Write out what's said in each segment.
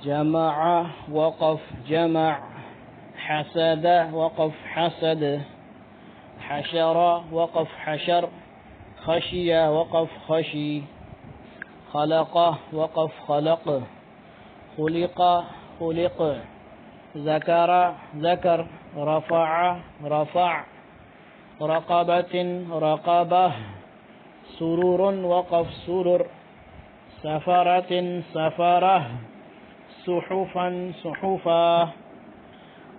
جمع وقف جمع. حسد وقف حسد. حشر وقف حشر. خشي وقف خشي. خلق وقف خلق. خلق خلق. ذكر ذكر. رفع رفع. رقبة رقبة. سرور وقف سرر. سفرة سفرة. صحفا صحفا.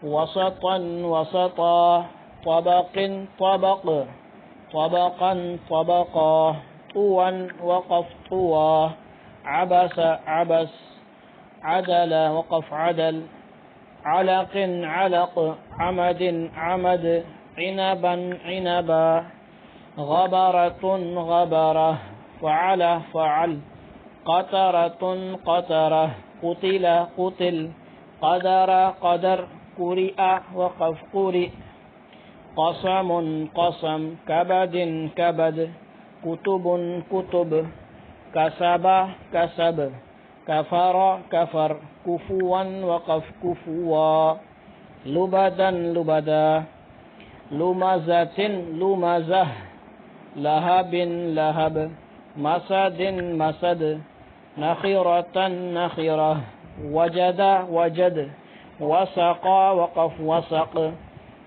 وسطا وسطا. طبق طبق. طبقا طبقا. طوا وقف طوا. عبس عبس. عدل وقف عدل. علق علق. عمد عمد. عنبا عنبا. غبرة غبرة. فعل فعل. قطرة قطرة. قتل قتل. قدر قدر. قرئ وقف قرئ. قسم قسم. كبد كبد. كتب كتب. كسب كسب. كفر كفر. كفوا وقف كفوا. لبدا لبدا. لمزة لمزة. لهب لهب. مسد مسد. نخرة نخرة. وجد وجد. وسق وقف وسق.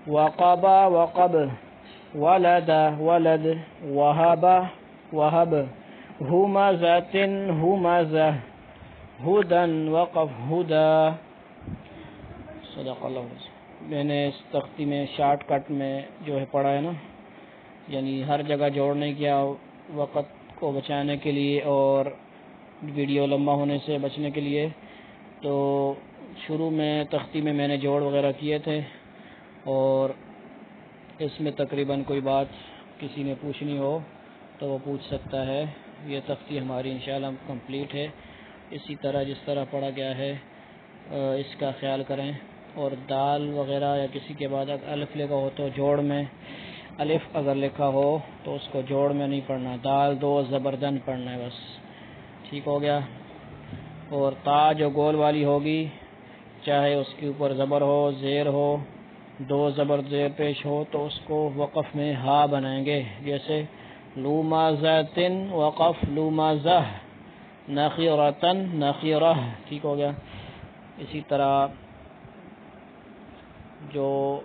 وقب وقب. ولد ولد. وهب وهب. همزة همزة. ہدن وقف ہدا. صدق اللہ. میں نے اس تختی میں شارٹ کٹ میں جو ہے پڑھا ہے نا، یعنی ہر جگہ جوڑنے کیا وقت کو بچانے کے لیے اور ویڈیو لمبا ہونے سے بچنے کے لیے. تو شروع میں تختی میں نے جوڑ وغیرہ کیے تھے، اور اس میں تقریباً کوئی بات کسی نے پوچھنی ہو تو وہ پوچھ سکتا ہے. یہ تختی ہماری انشاءاللہ کمپلیٹ ہے. اسی طرح جس طرح پڑھا گیا ہے اس کا خیال کریں. اور دال وغیرہ یا کسی کے بعد الف لکھا ہو تو جوڑ میں الف اگر لکھا ہو تو اس کو جوڑ میں نہیں پڑھنا، دال دو زبردن پڑھنا ہے بس. ٹھیک ہو گیا. اور تا جو گول والی ہوگی، چاہے اس کے اوپر زبر ہو زیر ہو، دو زبر زیر پیش ہو، تو اس کو وقف میں ہا بنائیں گے. جیسے لومازتن وقف لومازہ. نخیرتن نخیرہ. ٹھیک ہو گیا. اسی طرح جو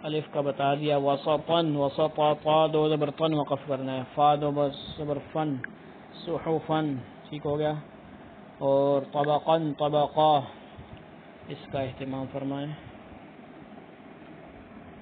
الف کا بتا دیا، وسطن وسطا. طا دو زبر طن وقف کرنا ہے. فا دو زبر فن. صحفن. ٹھیک ہو گیا. اور طبقا طبقا. اس کا اہتمام فرمائیں.